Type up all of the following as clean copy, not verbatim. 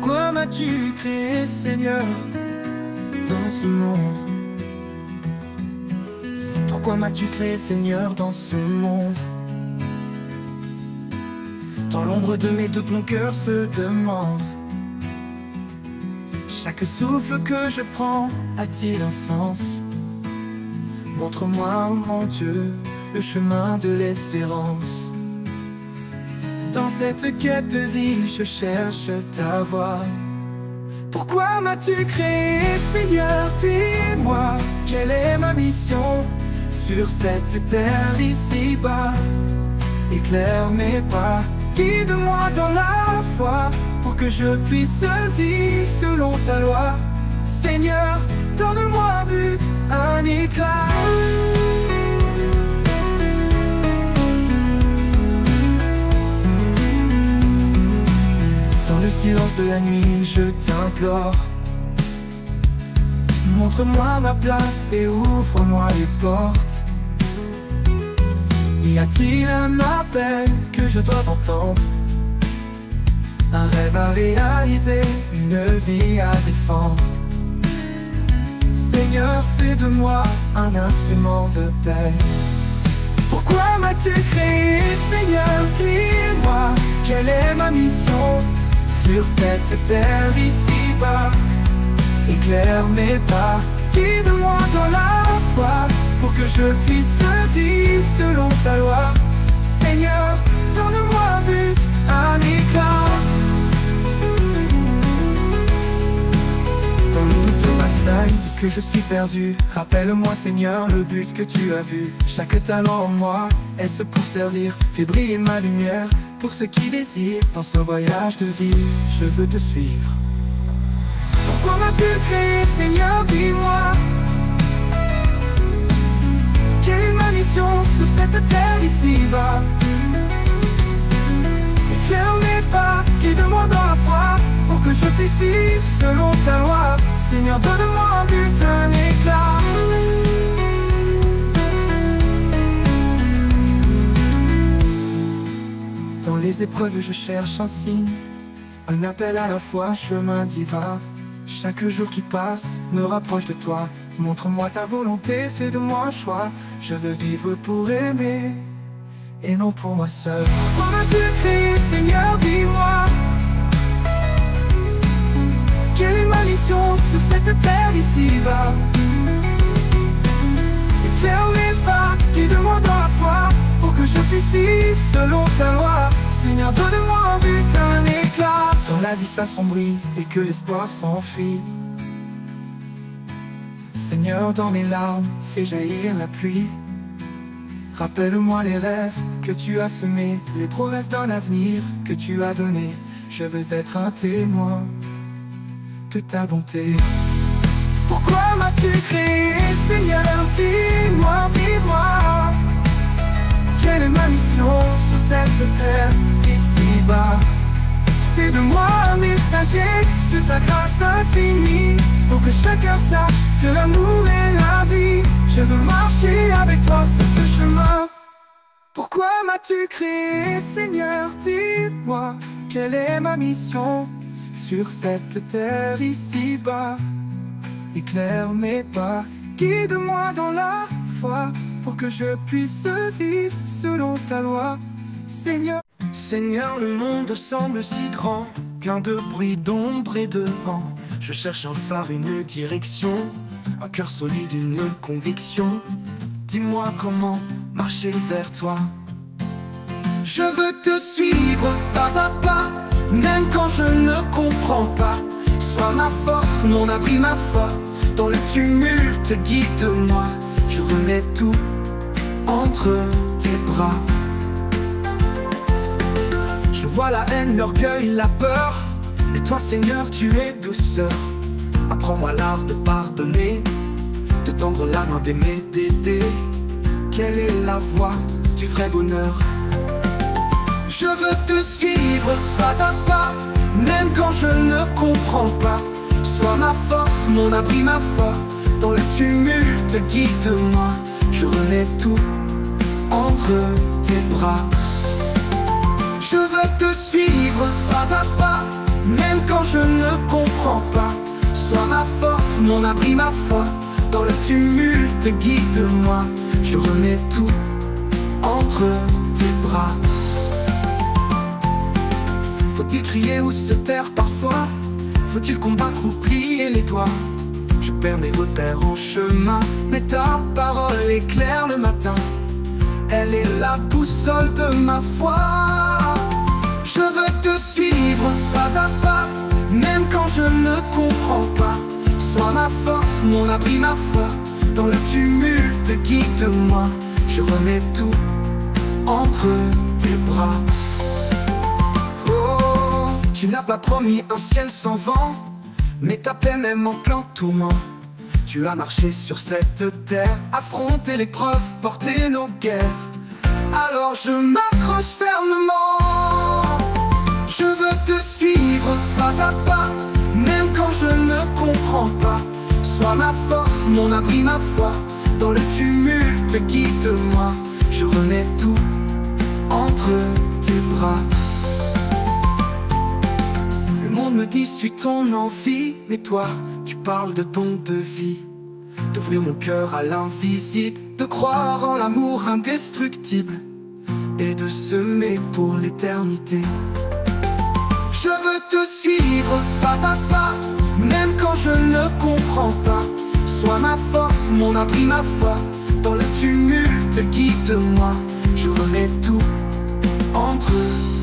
Pourquoi m'as-tu créé, Seigneur, dans ce monde? Pourquoi m'as-tu créé, Seigneur, dans ce monde? Dans l'ombre de mes doutes, mon cœur se demande: chaque souffle que je prends a-t-il un sens? Montre-moi, oh mon Dieu, le chemin de l'espérance. Dans cette quête de vie, je cherche ta voix. Pourquoi m'as-tu créé, Seigneur? Dis-moi, quelle est ma mission sur cette terre ici-bas? Éclaire mes pas, guide-moi dans la foi, pour que je puisse vivre selon ta loi. Seigneur, donne-moi un but, un éclat. Dans le silence de la nuit, je t'implore. Montre-moi ma place et ouvre-moi les portes. Y a-t-il un appel que je dois entendre? Un rêve à réaliser, une vie à défendre. Seigneur, fais de moi un instrument de paix. Pourquoi m'as-tu créé, Seigneur? Dis-moi, quelle est ma mission sur cette terre ici-bas? Éclaire mes pas, guide-moi dans la foi, pour que je puisse vivre selon ta loi. Seigneur, donne-moi un but, un éclat. Dans le doute m'assaille et que je suis perdu, rappelle-moi, Seigneur, le but que tu as vu. Chaque talent en moi, est-ce pour servir? Fais briller ma lumière pour ceux qui désirent. Dans ce voyage de vie, je veux te suivre. Pourquoi m'as-tu créé, Seigneur? Dis-moi, quelle est ma mission sur cette terre ici-bas? Éclaire mes pas, guide-moi dans la foi, pour que je puisse vivre selon ta loi. Seigneur, donne-moi un but, un éclat. Dans les épreuves, je cherche un signe, un appel à la foi, chemin divin. Chaque jour qui passe me rapproche de toi. Montre-moi ta volonté, fais de moi un choix. Je veux vivre pour aimer et non pour moi seul. Pourquoi m'as-tu créé, Seigneur? Dis-moi, quelle est ma mission sur cette terre ici-bas? Éclaire mes pas, guide-moi dans la foi, pour que je puisse vivre selon ta loi. Seigneur, donne-moi un but, un éclat. Quand la vie s'assombrit et que l'espoir s'enfuit, Seigneur, dans mes larmes, fais jaillir la pluie. Rappelle-moi les rêves que tu as semés, les promesses d'un avenir que tu as donné. Je veux être un témoin de ta bonté. Pourquoi m'as-tu créé, Seigneur? Dis-moi, dis-moi, quelle est ma mission sur cette terre ici-bas? Fais de moi un messager de ta grâce infinie, pour que chacun sache que l'amour est la vie. Je veux marcher avec toi sur ce chemin. Pourquoi m'as-tu créé, Seigneur? Dis-moi, quelle est ma mission sur cette terre ici-bas? Éclaire mes pas, guide-moi dans la foi, pour que je puisse vivre selon ta loi. Seigneur, Seigneur, le monde semble si grand, plein de bruit, d'ombre et de vent. Je cherche un phare, une direction, un cœur solide, une conviction. Dis-moi comment marcher vers toi. Je veux te suivre pas à pas, même quand je ne comprends pas. Sois ma force, mon abri, ma foi. Dans le tumulte, guide-moi. Je remets tout entre tes bras. Je vois la haine, l'orgueil, la peur, mais toi, Seigneur, tu es douceur. Apprends-moi l'art de pardonner, de tendre la main, d'aimer, d'aider. Quelle est la voie du vrai bonheur? Je veux te suivre pas à pas, même quand je ne comprends pas. Sois ma force, mon abri, ma foi. Dans le tumulte, guide-moi. Je remets tout entre tes bras. Je veux te suivre pas à pas, même quand quand je ne comprends pas. Sois ma force, mon abri, ma foi. Dans le tumulte, guide-moi. Je remets tout entre tes bras. Faut-il crier ou se taire parfois? Faut-il combattre ou plier les doigts? Je perds mes repères en chemin, mais ta parole éclaire le matin. Elle est la boussole de ma foi. Je veux te suivre pas à pas, même quand je ne comprends pas. Sois ma force, mon abri, ma foi. Dans le tumulte, guide-moi. Je remets tout entre tes bras. Oh, tu n'as pas promis un ciel sans vent, mais ta paix même en plein tourment. Tu as marché sur cette terre, affronté l'épreuve, porté nos guerres. Alors je m'accroche fermement. Je veux te suivre pas à pas, même quand je ne comprends pas. Sois ma force, mon abri, ma foi. Dans le tumulte, guide-moi. Je remets tout entre tes bras. Le monde me dit suis ton envie, mais toi, tu parles de don de vie. D'ouvrir mon cœur à l'invisible, de croire en l'amour indestructible et de semer pour l'éternité. Je veux te suivre pas à pas, même quand je ne comprends pas. Sois ma force, mon abri, ma foi. Dans le tumulte, guide-moi. Je remets tout entre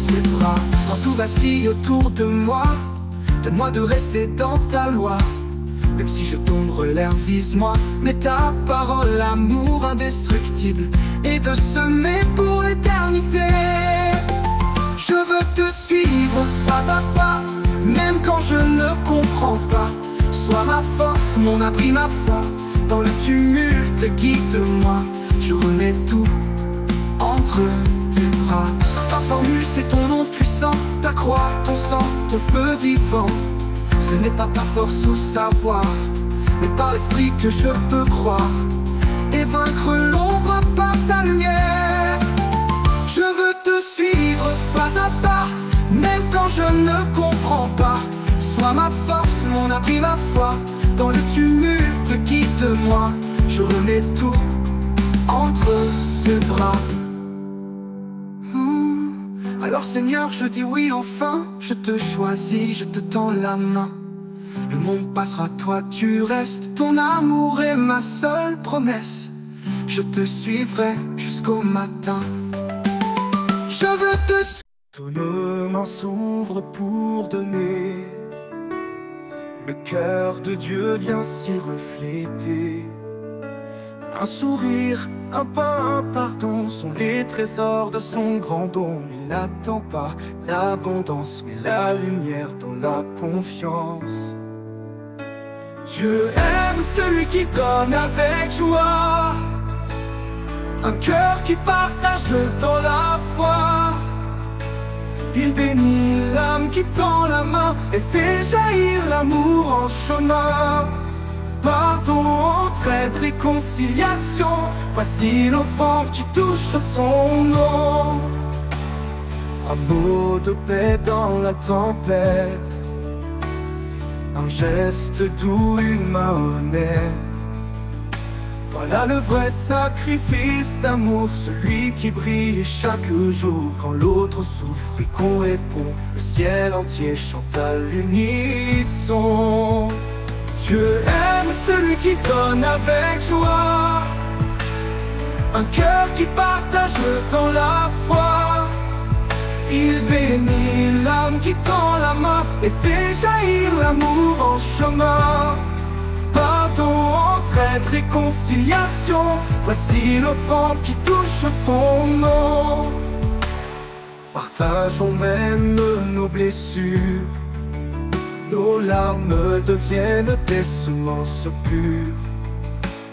tes bras. Quand tout vacille autour de moi, donne-moi de rester dans ta loi. Même si je tombe, relève-moi. Mais ta parole, l'amour indestructible, et de semer pour l'éternité. Je veux te suivre pas à pas, même quand je ne comprends pas. Sois ma force, mon abri, ma foi. Dans le tumulte, guide-moi. Je remets tout entre tes bras. Ta formule, c'est ton nom puissant, ta croix, ton sang, ton feu vivant. Ce n'est pas par force ou savoir, mais par l'esprit que je peux croire et vaincre l'ombre par ta lumière. Je veux te suivre pas à pas, même quand je ne comprends pas. Sois ma force, mon abri, ma foi. Dans le tumulte, guide-moi. Je remets tout entre tes bras. Alors Seigneur, je dis oui enfin. Je te choisis, je te tends la main. Le monde passera, toi tu restes. Ton amour est ma seule promesse. Je te suivrai jusqu'au matin. Je veux te suivre. Tous nos mains s'ouvrent pour donner. Le cœur de Dieu vient s'y refléter. Un sourire, un pain, un pardon sont les trésors de son grand don. Il n'attend pas l'abondance, mais la lumière dans la confiance. Dieu aime celui qui donne avec joie, un cœur qui partage dans la foi. Il bénit l'âme qui tend la main et fait jaillir l'amour en chemin. Pardon, entraide, réconciliation, voici l'offrande qui touche son nom. Un mot de paix dans la tempête, un geste doux, une main honnête. Voilà le vrai sacrifice d'amour, celui qui brille chaque jour quand l'autre souffre et qu'on répond. Le ciel entier chante à l'unisson. Dieu aime celui qui donne avec joie, un cœur qui partage dans la foi. Il bénit l'âme qui tend la main et fait jaillir l'amour en chemin. Pardon, entraide, réconciliation, voici l'offrande qui touche son nom. Partageons même nos blessures, nos larmes deviennent des semences pures.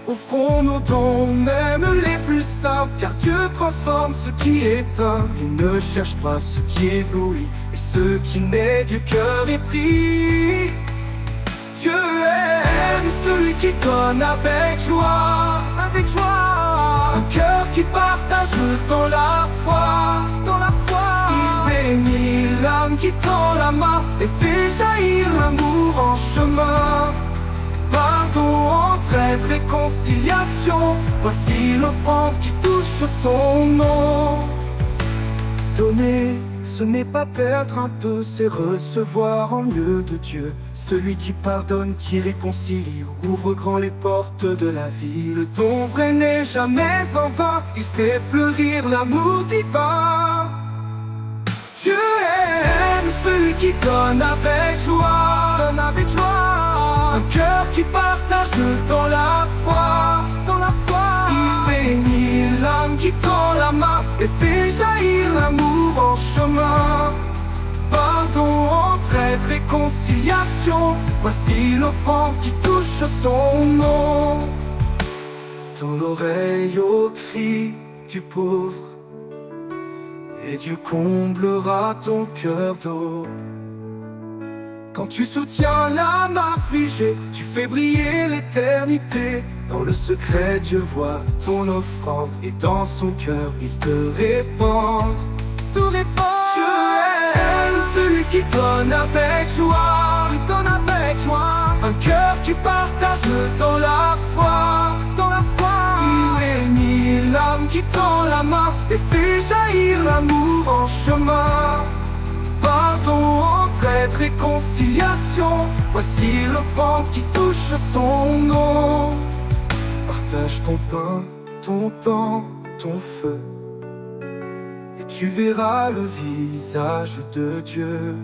Offrons nos dons, même les plus simples, car Dieu transforme ce qui est éteint. Il ne cherche pas ce qui éblouit, et ce qui naît du cœur est pris. Dieu aime celui qui donne avec joie, avec joie. Un cœur qui partage dans la foi, dans la foi. Il bénit l'âme qui qui tend la main et fait jaillir l'amour en chemin. Pardon, entraide, réconciliation, voici l'offrande qui touche son nom. Donner, ce n'est pas perdre un peu, c'est recevoir en lieu de Dieu. Celui qui pardonne, qui réconcilie, ouvre grand les portes de la vie. Le don vrai n'est jamais en vain, il fait fleurir l'amour divin. Dieu aime celui qui donne avec joie, donne avec joie. Un cœur qui partage dans la foi, dans la foi. Il bénit l'âme qui tend la main et fait jaillir l'amour en chemin. Pardon, entraide, réconciliation, voici l'offrande qui touche son nom. Dans l'oreille au cri du pauvre, et Dieu comblera ton cœur d'eau. Quand tu soutiens l'âme affligée, tu fais briller l'éternité. Dans le secret, Dieu voit ton offrande, et dans son cœur, il te répand. Tout répand. Dieu aime celui qui donne avec joie, qui donne avec joie. Un cœur qui partage dans la foi, dans la foi. Il bénit l'âme qui tend la main et fait jaillir l'amour en chemin. Pardon, entraide, réconciliation, voici l'offrande qui touche son nom. Partage ton pain, ton temps, ton feu, et tu verras le visage de Dieu.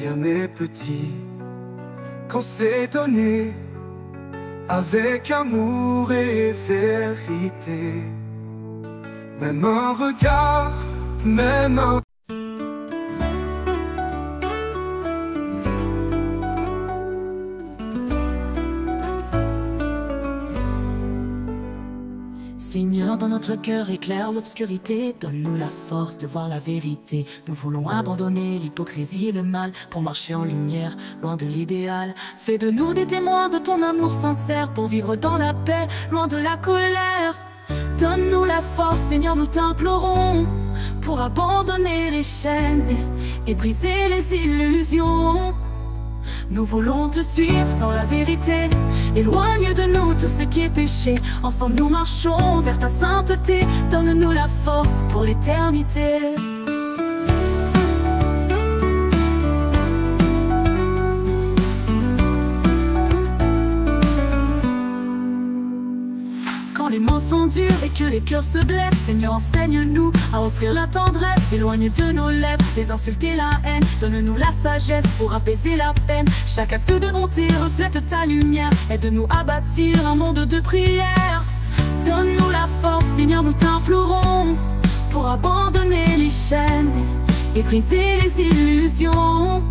Rien n'est petit quand c'est donné avec amour et vérité. Même un regard, même un... Seigneur, dans notre cœur éclaire l'obscurité. Donne-nous la force de voir la vérité. Nous voulons abandonner l'hypocrisie et le mal pour marcher en lumière, loin de l'idéal. Fais de nous des témoins de ton amour sincère pour vivre dans la paix, loin de la colère. Donne-nous la force, Seigneur, nous t'implorons, pour abandonner les chaînes et briser les illusions. Nous voulons te suivre dans la vérité. Éloigne de nous tout ce qui est péché. Ensemble nous marchons vers ta sainteté. Donne-nous la force pour l'éternité. Quand les mots sont durs et que les cœurs se blessent, Seigneur, enseigne-nous à offrir la tendresse. Éloigne de nos lèvres les insultes et la haine. Donne-nous la sagesse pour apaiser la peine. Chaque acte de bonté reflète ta lumière. Aide-nous à bâtir un monde de prière. Donne-nous la force, Seigneur, nous t'implorons, pour abandonner les chaînes et briser les illusions.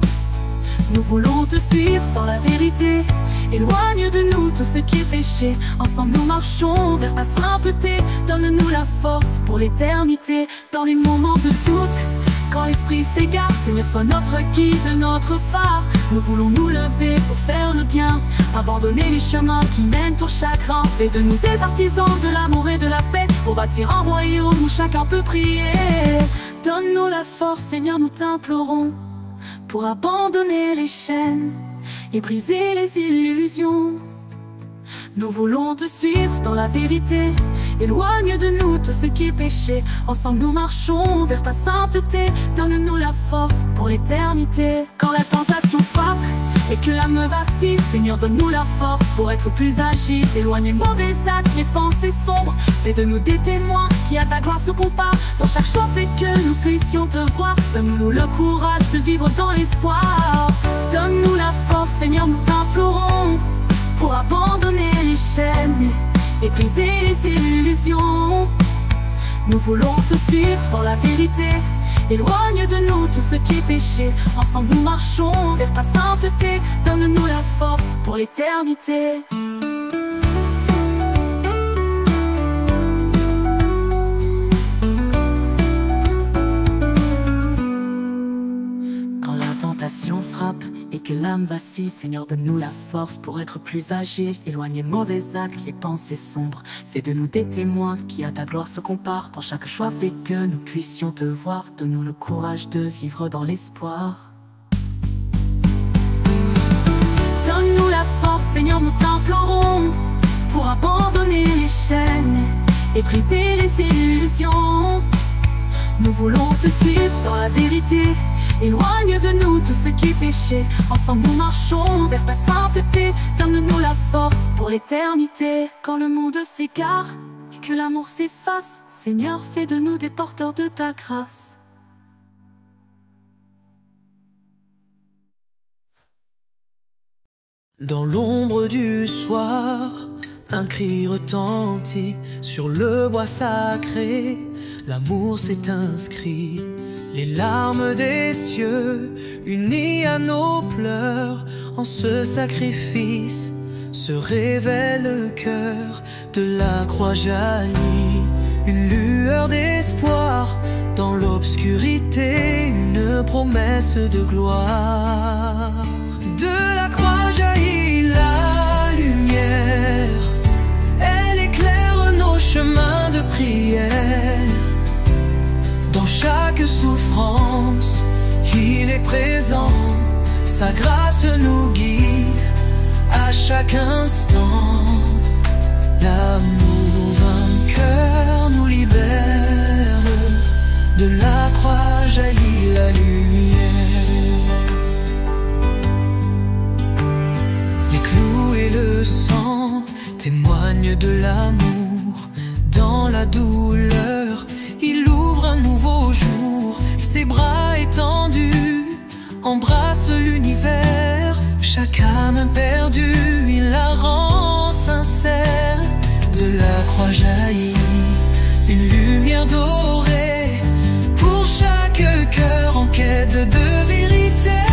Nous voulons te suivre dans la vérité. Éloigne de nous tout ce qui est péché. Ensemble nous marchons vers ta sainteté. Donne-nous la force pour l'éternité. Dans les moments de doute, quand l'esprit s'égare, Seigneur, sois notre guide, notre phare. Nous voulons nous lever pour faire le bien, abandonner les chemins qui mènent au chagrin. Fais de nous des artisans de l'amour et de la paix, pour bâtir un royaume où chacun peut prier. Donne-nous la force, Seigneur, nous t'implorons, pour abandonner les chaînes et briser les illusions. Nous voulons te suivre dans la vérité. Éloigne de nous tout ce qui est péché. Ensemble nous marchons vers ta sainteté. Donne-nous la force pour l'éternité. Quand la tentation frappe et que l'âme vacille, Seigneur, donne-nous la force pour être plus agile. Éloigne les mauvais actes, les pensées sombres. Fais de nous des témoins qui à ta gloire se comparent. Dans chaque choix fait que nous puissions te voir. Donne-nous le courage de vivre dans l'espoir. Donne-nous la force, Seigneur, nous t'implorons, pour abandonner les chaînes et briser les illusions. Nous voulons te suivre dans la vérité. Éloigne de nous tout ce qui est péché. Ensemble nous marchons vers ta sainteté. Donne-nous la force pour l'éternité. tentation frappe et que l'âme vacille, Seigneur, donne-nous la force pour être plus âgés. Éloigne les mauvais actes, les pensées sombres. Fais de nous des témoins qui à ta gloire se comparent. Dans chaque choix, fais que nous puissions te voir. Donne-nous le courage de vivre dans l'espoir. Donne-nous la force, Seigneur, nous t'implorons, pour abandonner les chaînes et briser les illusions. Nous voulons te suivre dans la vérité. Éloigne de nous tout ce qui péchait. Ensemble nous marchons vers ta sainteté. Donne-nous la force pour l'éternité. Quand le monde s'égare et que l'amour s'efface, Seigneur, fais de nous des porteurs de ta grâce. Dans l'ombre du soir, un cri retentit sur le bois sacré. L'amour s'est inscrit, les larmes des cieux, unies à nos pleurs. En ce sacrifice se révèle le cœur de la croix jaillit. Une lueur d'espoir dans l'obscurité, une promesse de gloire. De la croix jaillit la lumière, elle éclaire nos chemins de prière. Dans chaque souffrance, il est présent, sa grâce nous guide à chaque instant. L'amour vainqueur nous libère, de la croix jaillit la lumière. Les clous et le sang témoignent de l'amour. Dans la douleur, il ouvre un nouveau jour. Ses bras étendus embrassent l'univers. Chaque âme perdue, il la rend sincère. De la croix jaillit une lumière dorée pour chaque cœur en quête de vérité.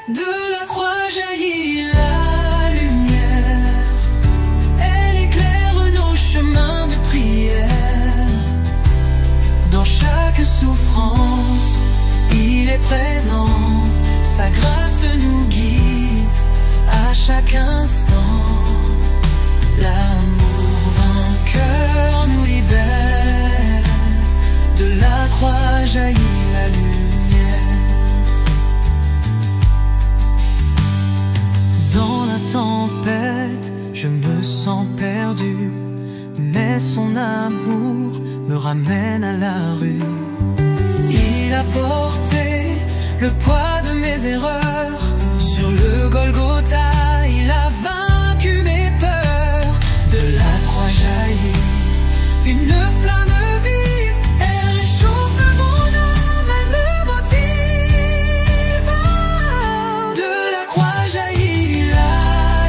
De la croix jaillit la lumière, elle éclaire nos chemins de prière. Dans chaque souffrance, il est présent, sa grâce nous guide à chaque instant. L'amour vainqueur nous libère, de la croix jaillit la lumière. Dans la tempête, je me sens perdu, mais son amour me ramène à la rue. Il a porté le poids de mes erreurs sur le Golgotha, il a vaincu mes peurs. De la croix jaillit une flamme vive, elle réchauffe mon âme, elle me motive. De la croix jaillit la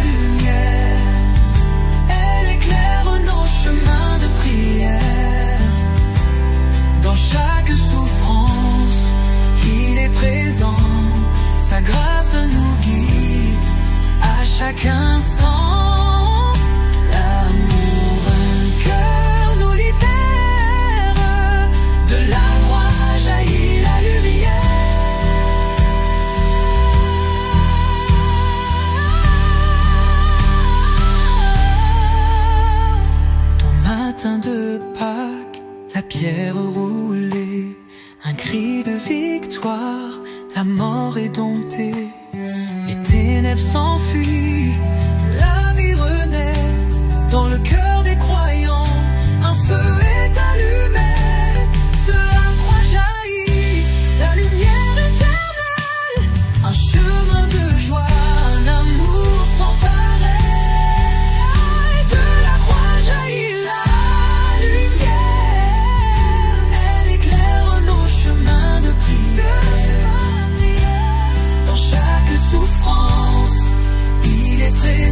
lumière, elle éclaire nos chemins de prière. Dans chaque souffrance, il est présent, sa grâce nous guide à chaque instant. L'amour vainqueur nous libère, de la croix jaillit la lumière. Au matin de Pâques, la pierre roulée, un cri de victoire, la mort est domptée, les ténèbres s'enfuient, la vie renaît. Dans le cœur des croyants, un feu est allumé. De la croix jaillit la lumière éternelle, un chemin de joie, un amour sans pareil. De la croix jaillit la lumière, elle éclaire nos chemins de prière. Dans chaque souffrance, il est présent,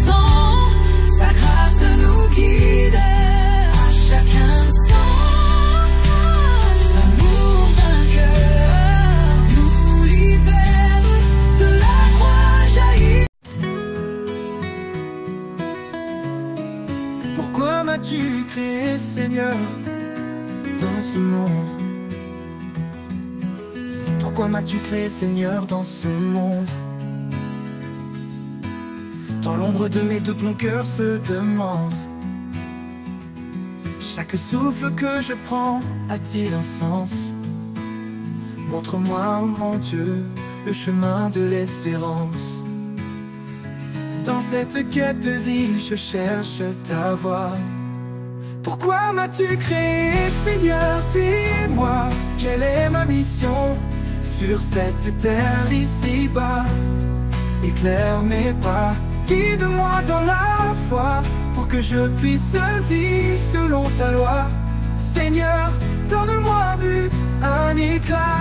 Pourquoi m'as-tu créé, Seigneur, dans ce monde? Dans l'ombre de mes doutes, mon cœur se demande: chaque souffle que je prends a-t-il un sens? Montre-moi, oh mon Dieu, le chemin de l'espérance. Dans cette quête de vie, je cherche ta voix. Pourquoi m'as-tu créé, Seigneur? Dis-moi, quelle est ma mission sur cette terre ici-bas? Éclaire mes pas, guide-moi dans la foi, pour que je puisse vivre selon ta loi. Seigneur, donne-moi un but, un éclat.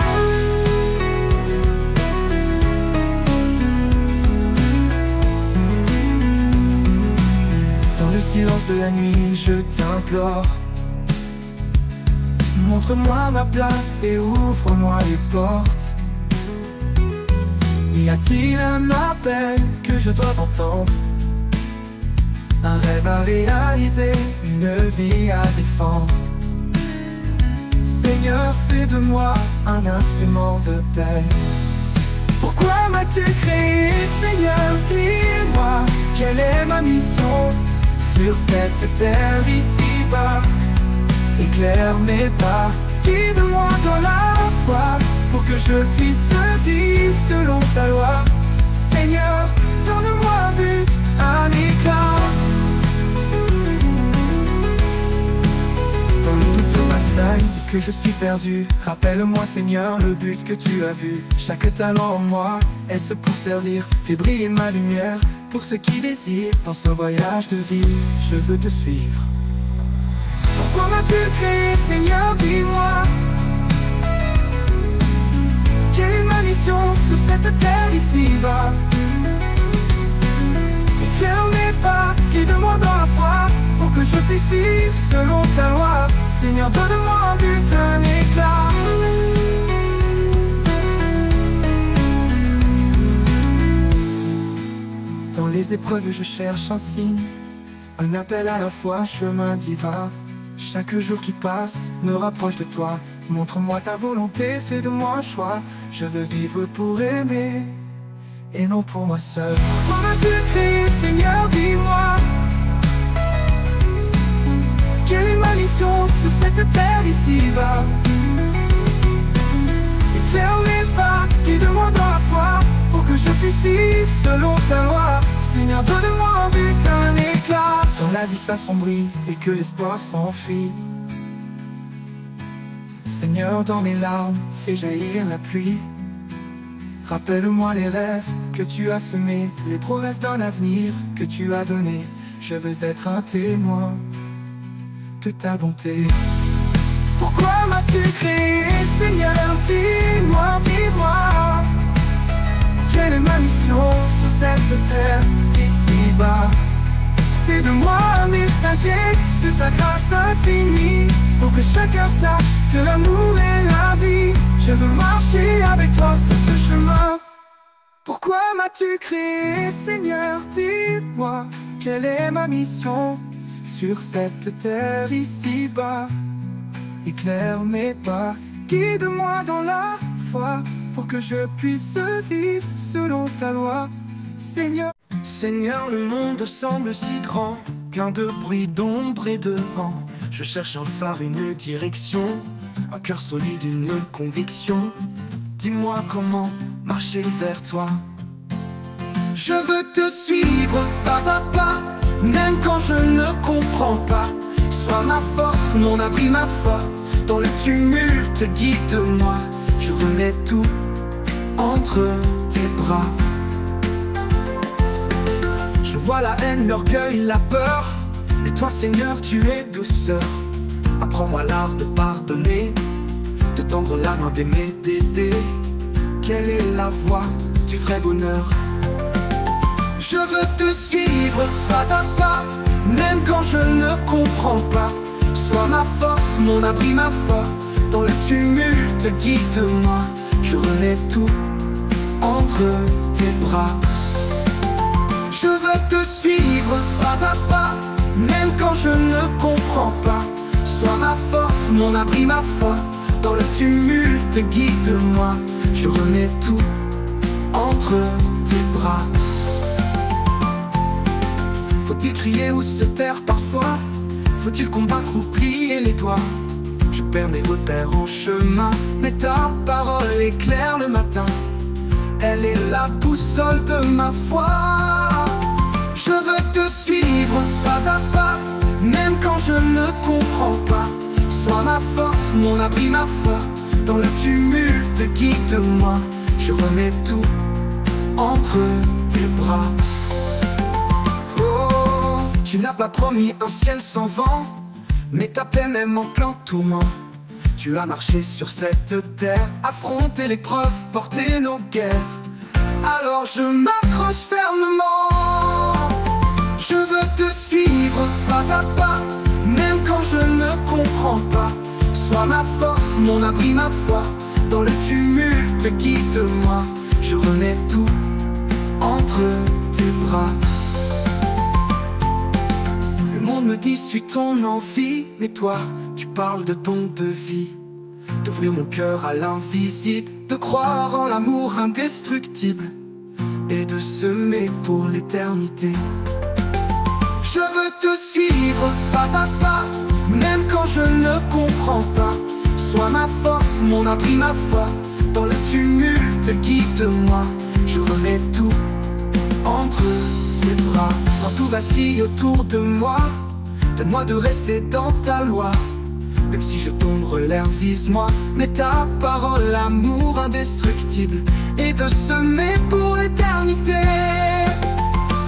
Dans le silence de la nuit, je t'implore. Montre-moi ma place et ouvre-moi les portes. Y a-t-il un appel que je dois entendre? Un rêve à réaliser, une vie à défendre. Seigneur, fais de moi un instrument de paix. Pourquoi m'as-tu créé, Seigneur? Dis-moi, quelle est ma mission sur cette terre ici-bas? Éclaire mes pas, guide-moi dans la foi, pour que je puisse vivre selon ta loi. Seigneur, donne-moi un but, un éclat. Dans le doute de m'assaille et que je suis perdu, rappelle-moi, Seigneur, le but que tu as vu. Chaque talent en moi, est-ce pour servir? Fais briller ma lumière pour ceux qui désirent. Dans ce voyage de vie, je veux te suivre. Pourquoi m'as-tu créé, Seigneur? Dis-moi, quelle est ma mission sur cette terre ici-bas? Éclaire mes pas, guide-moi dans la foi, pour que je puisse vivre selon ta loi. Seigneur, donne-moi un but, un éclat. Dans les épreuves, je cherche un signe, un appel à la foi, chemin divin. Chaque jour qui passe me rapproche de toi. Montre-moi ta volonté, fais de moi un choix. Je veux vivre pour aimer et non pour moi seul. Pourquoi m'as-tu créé, Seigneur? Dis-moi, quelle est ma mission sur cette terre ici-bas? Éclaire mes pas, guide-moi dans la foi, pour que je puisse vivre selon ta loi. Seigneur, donne-moi un but, un éclat. Quand la vie s'assombrit et que l'espoir s'enfuit, Seigneur, dans mes larmes, fais jaillir la pluie. Rappelle-moi les rêves que tu as semés, les promesses d'un avenir que tu as donné. Je veux être un témoin de ta bonté. Pourquoi m'as-tu créé, Seigneur? Dis-moi, dis-moi, quelle est ma mission sur cette terre ici-bas? Fais de moi un messager de ta grâce infinie, pour que chacun sache que l'amour est la vie. Je veux marcher avec toi sur ce chemin. Pourquoi m'as-tu créé, Seigneur? Dis-moi, quelle est ma mission sur cette terre ici-bas? Éclaire mes pas, guide-moi dans la foi, pour que je puisse vivre selon ta loi. Seigneur, Seigneur, le monde semble si grand, plein de bruit, d'ombre et de vent. Je cherche un phare, une direction, un cœur solide, une conviction. Dis-moi comment marcher vers toi. Je veux te suivre pas à pas, même quand je ne comprends pas. Sois ma force, mon abri, ma foi. Dans le tumulte, guide-moi. Je remets tout entre tes bras. Je vois la haine, l'orgueil, la peur, mais toi, Seigneur, tu es douceur. Apprends-moi l'art de pardonner, de tendre la main, d'aimer, d'aider. Quelle est la voie du vrai bonheur? Je veux te suivre pas à pas, même quand je ne comprends pas. Sois ma force, mon abri, ma foi. Dans le tumulte, guide-moi. Je remets tout entre tes bras. Je veux te suivre pas à pas, même quand je ne comprends pas. Sois ma force, mon abri, ma foi. Dans le tumulte, guide-moi. je remets tout entre tes bras. Faut-il crier ou se taire parfois? Faut-il combattre ou plier les doigts? Je perds mes repères en chemin, mais ta parole éclaire le matin. Elle est la boussole de ma foi. Je veux te suivre pas à pas, même quand je ne comprends pas. Sois ma force, mon abri, ma foi. Dans le tumulte, guide-moi. Je remets tout entre tes bras. Oh, tu n'as pas promis un ciel sans vent, mais ta peine est en plein tourment. Tu as marché sur cette terre, affronté l'épreuve, porté nos guerres. Alors je m'accroche fermement. Je veux te suivre pas à pas, même quand je ne comprends pas. Sois ma force, mon abri, ma foi. Dans le tumulte, guide-moi. Je remets tout entre tes bras. Le monde me dit suis ton envie, mais toi, tu parles de don de vie. D'ouvrir mon cœur à l'invisible, de croire en l'amour indestructible et de semer pour l'éternité. Je veux te suivre pas à pas, même quand je ne comprends pas. Sois ma force, mon abri, ma foi. Dans le tumulte, guide-moi. Je remets tout entre tes bras. Quand tout vacille autour de moi, donne-moi de rester dans ta loi. Même si je tombe, relève, vise-moi. Mais ta parole, l'amour indestructible, et de semer pour l'éternité.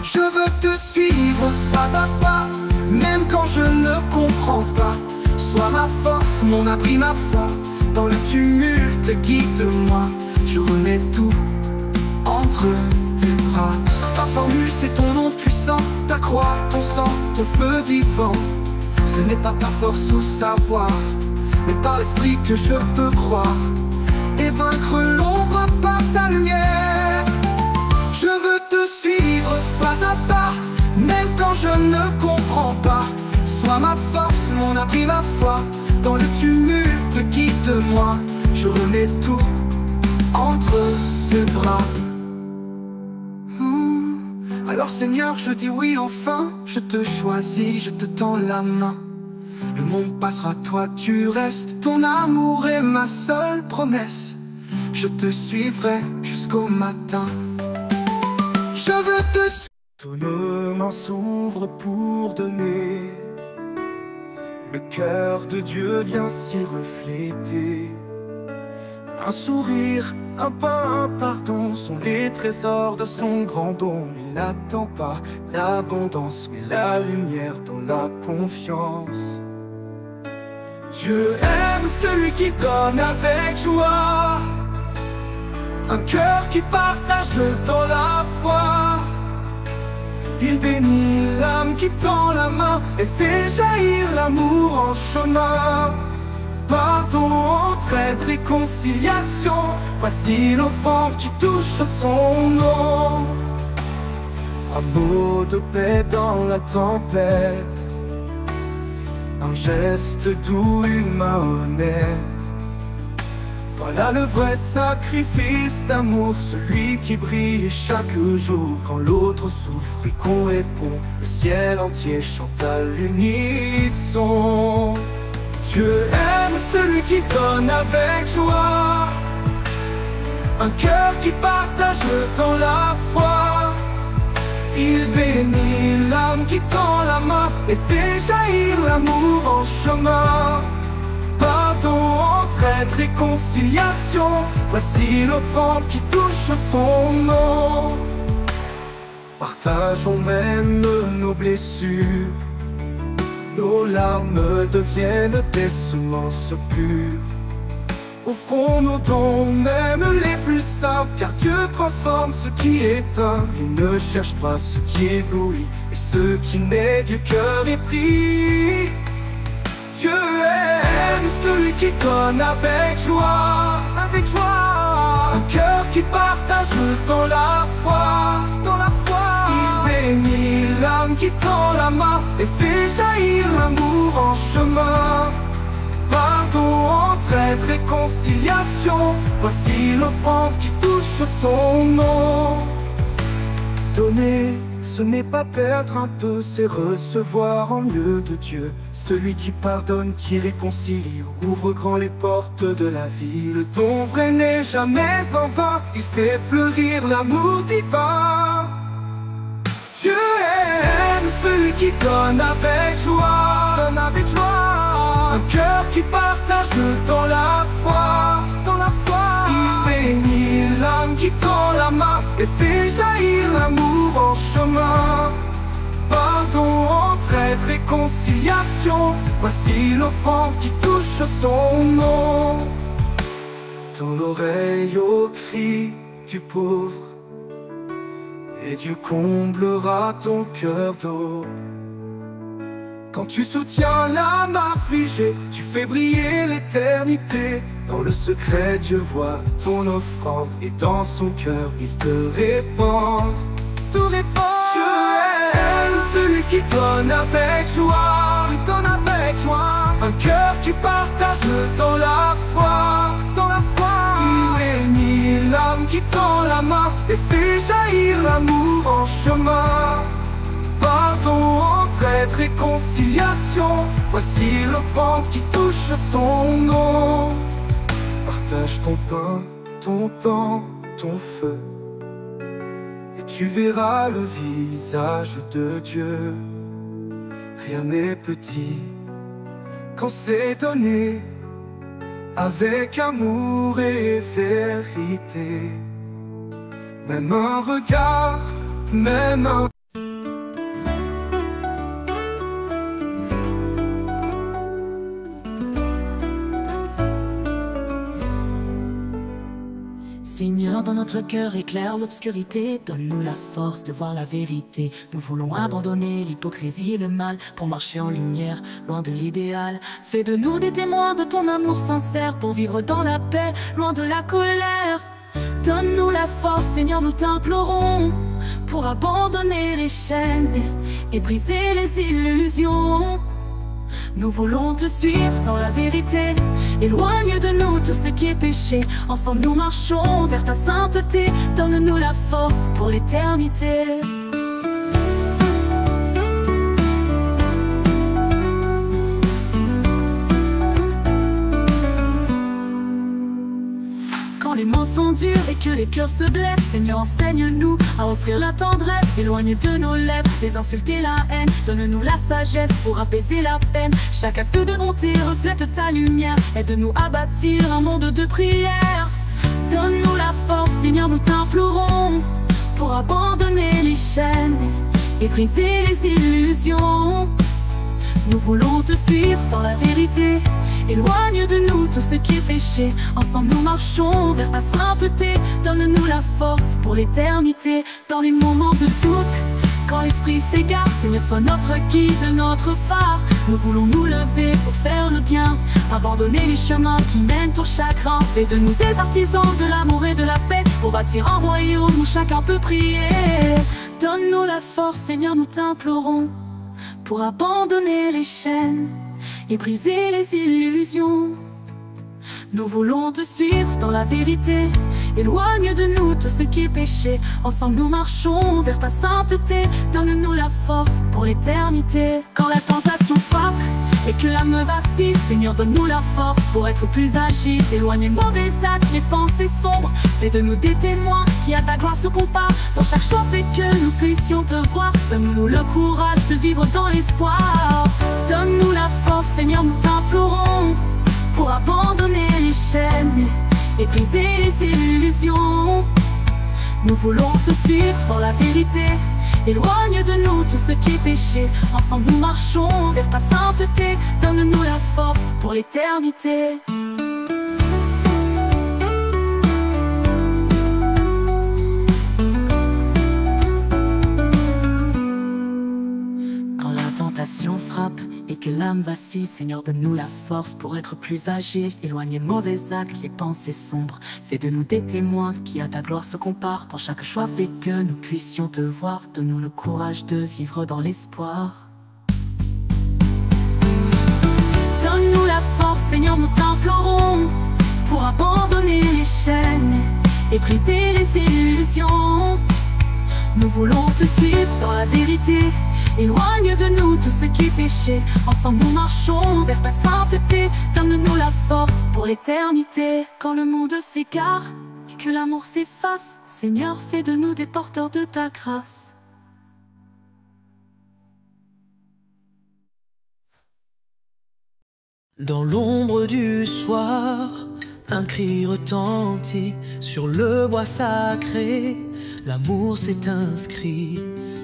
Je veux te suivre pas à pas, même quand je ne comprends pas. Sois ma force, mon abri, ma foi. Dans le tumulte, guide-moi. Je remets tout entre tes bras. Ta formule, c'est ton nom puissant, ta croix, ton sang, ton feu vivant. Ce n'est pas par force ou savoir, mais par l'esprit que je peux croire et vaincre l'ombre par ta lumière. Je veux te suivre pas à pas, même quand je ne comprends pas. Sois ma force, mon abri, ma foi. Dans le tumulte, guide-moi. Je remets tout entre tes bras. Alors Seigneur, je dis oui enfin. Je te choisis, je te tends la main. Le monde passera, toi tu restes. Ton amour est ma seule promesse. Je te suivrai jusqu'au matin. Je veux te suivre. Tous nos mains s'ouvrent pour donner. Le cœur de Dieu vient s'y refléter. Un sourire, un pain, un pardon sont les trésors de son grand don. Il n'attend pas l'abondance, mais la lumière dans la confiance. Dieu aime celui qui donne avec joie, un cœur qui partage dans la foi. Il bénit l'âme qui tend la main et fait jaillir l'amour en chemin. Pardon, entraide, réconciliation, voici l'offrande qui touche son nom. Un mot de paix dans la tempête, un geste doux, une main honnête. Voilà le vrai sacrifice d'amour, celui qui brille chaque jour. Quand l'autre souffre et qu'on répond, le ciel entier chante à l'unisson. Dieu aime celui qui donne avec joie, un cœur qui partage dans la foi. Il bénit l'âme qui tend la main et fait jaillir l'amour en chemin. Pardon, entraide, réconciliation, voici l'offrande qui touche son nom. Partageons même nos blessures, nos larmes deviennent des semences pures. Offrons nos dons, même les plus simples, car Dieu transforme ce qui est humble. Il ne cherche pas ce qui éblouit, et ce qui naît du cœur est pris. Dieu aime celui qui donne avec joie, avec joie. Un cœur qui partage dans la foi, dans la foi. Il bénit l'âme qui tend la main et fait jaillir l'amour en chemin. Pardon, entre entraide, réconciliation. Voici l'offrande qui touche son nom. Donner, ce n'est pas perdre un peu, c'est recevoir en lieu de Dieu. Celui qui pardonne, qui réconcilie, ouvre grand les portes de la vie. Le don vrai n'est jamais en vain, il fait fleurir l'amour divin. Dieu aime celui qui donne avec joie, donne avec joie. Un cœur qui partage dans la foi, dans la foi. Il bénit l'âme qui tend la main et fait jaillir l'amour en chemin. Pardon, entraide, réconciliation. Voici l'offrande qui touche son nom. Dans l'oreille au cri du pauvre, et Dieu comblera ton cœur d'eau. Quand tu soutiens l'âme affligée, tu fais briller l'éternité. Dans le secret, Dieu voit ton offrande, et dans son cœur, il te répand. Tout répand. Dieu aime celui qui donne avec joie, il donne avec joie. Un cœur qui partage dans la foi, dans la foi. Il bénit l'âme qui tend la main et fait jaillir l'amour en chemin. Pardon, entraide, réconciliation. Voici l'offrande qui touche son nom. Partage ton pain, ton temps, ton feu, et tu verras le visage de Dieu. Rien n'est petit quand c'est donné avec amour et vérité. Même un regard, même un... Seigneur, dans notre cœur éclaire l'obscurité. Donne-nous la force de voir la vérité. Nous voulons abandonner l'hypocrisie et le mal pour marcher en lumière, loin de l'idéal. Fais de nous des témoins de ton amour sincère pour vivre dans la paix, loin de la colère. Donne-nous la force, Seigneur, nous t'implorons, pour abandonner les chaînes et briser les illusions. Nous voulons te suivre dans la vérité. Éloigne de nous tout ce qui est péché. Ensemble nous marchons vers ta sainteté. Donne-nous la force pour l'éternité. Quand les mots sont durs et que les cœurs se blessent, Seigneur, enseigne-nous à offrir la tendresse. Éloigne de nos lèvres les insultes et la haine. Donne-nous la sagesse pour apaiser la peine. Chaque acte de bonté reflète ta lumière. Aide-nous à bâtir un monde de prière. Donne-nous la force, Seigneur, nous t'implorons, pour abandonner les chaînes et briser les illusions. Nous voulons te suivre dans la vérité. Éloigne de nous tout ce qui est péché. Ensemble nous marchons vers ta sainteté. Donne-nous la force pour l'éternité. Dans les moments de doute, quand l'esprit s'égare, Seigneur, sois notre guide, notre phare. Nous voulons nous lever pour faire le bien, abandonner les chemins qui mènent au chagrin. Fais de nous des artisans de l'amour et de la paix, pour bâtir un royaume où chacun peut prier. Donne-nous la force, Seigneur, nous t'implorons, pour abandonner les chaînes et briser les illusions. Nous voulons te suivre dans la vérité. Éloigne de nous tout ce qui est péché. Ensemble nous marchons vers ta sainteté. Donne-nous la force pour l'éternité. Quand la tentation frappe et que l'âme vacille, Seigneur, donne-nous la force pour être plus agile. Éloigne les mauvais actes, les pensées sombres. Fais de nous des témoins qui à ta gloire se comparent. Dans chaque choix fais que nous puissions te voir. Donne-nous le courage de vivre dans l'espoir. Donne-nous la force, Seigneur, nous t'implorons, pour abandonner les chaînes et briser les illusions. Nous voulons te suivre dans la vérité. Éloigne de nous tout ce qui est péché. Ensemble nous marchons vers ta sainteté. Donne-nous la force pour l'éternité. Quand la tentation frappe et que l'âme vacille, Seigneur, donne-nous la force pour être plus agile. Éloigne les mauvais actes, les pensées sombres. Fais de nous des témoins qui à ta gloire se comparent. Dans chaque choix fais que nous puissions te voir. Donne-nous le courage de vivre dans l'espoir. Donne-nous la force, Seigneur, nous t'implorons pour abandonner les chaînes et briser les illusions. Nous voulons te suivre dans la vérité. Éloigne de nous tout ce qui est péché. Ensemble nous marchons vers ta sainteté. Donne-nous la force pour l'éternité. Quand le monde s'égare et que l'amour s'efface, Seigneur, fais de nous des porteurs de ta grâce. Dans l'ombre du soir, un cri retentit sur le bois sacré. L'amour s'est inscrit,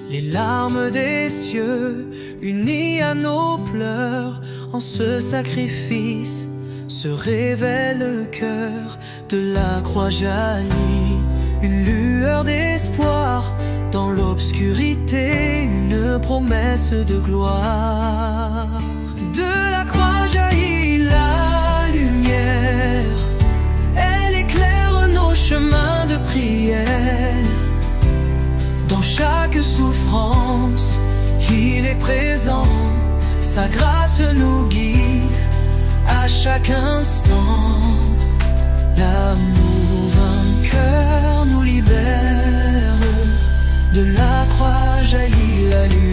les larmes des cieux, unies à nos pleurs. En ce sacrifice se révèle le cœur de la croix jaillit. Une lueur d'espoir dans l'obscurité, une promesse de gloire. De la croix jaillit la lumière, elle éclaire nos chemins de prière. Dans chaque souffrance, il est présent, sa grâce nous guide à chaque instant. L'amour vainqueur nous libère, de la croix jaillit la lumière.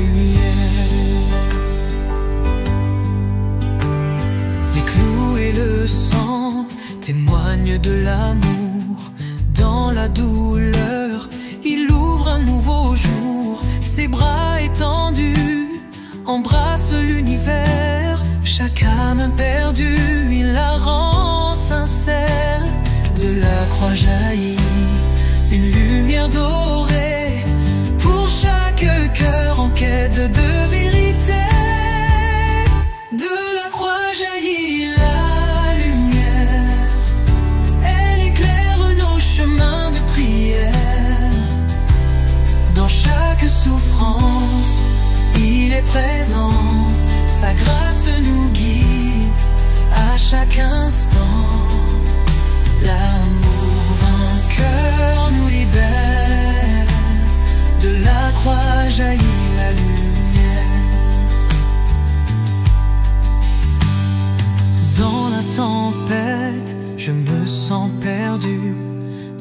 Les clous et le sang témoignent de l'amour. Dans la douleur, il ouvre un nouveau jour. Ses bras étendus embrassent l'univers. Chaque âme perdue, il la rend sincère. De la croix jaillit une lumière dorée pour chaque cœur en quête de vérité. De la croix jaillit la lumière, elle éclaire nos chemins de prière. Dans chaque souffrance, il est présent, sa grâce nous guide à chaque instant. L'amour vainqueur nous libère, de la croix jaillit la lumière. Dans la tempête, je me sens perdu,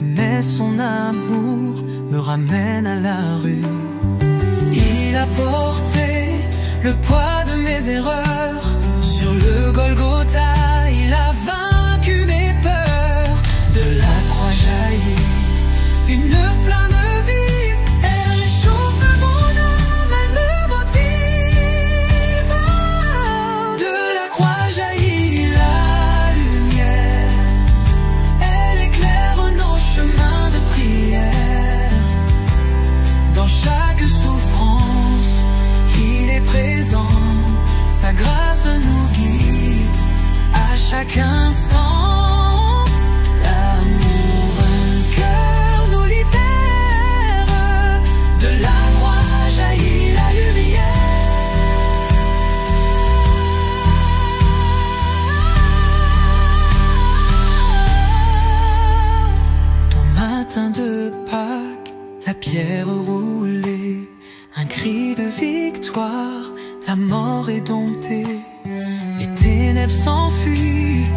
mais son amour me ramène à la rue. Il a porté le poids de mes erreurs sur le Golgotha, il a vaincu mes peurs. De la croix jaillit une flamme vive, elle réchauffe mon âme, elle me motive. De la croix jaillit la lumière, elle éclaire nos chemins de prière. Dans chaque souffrance, il est présent, sa grâce nous guide à chaque instant. L'amour vainqueur nous libère, de la croix jaillit la lumière. Au matin de Pâques, la pierre roulée, un cri de victoire, la mort est domptée. Les ténèbres s'enfuient,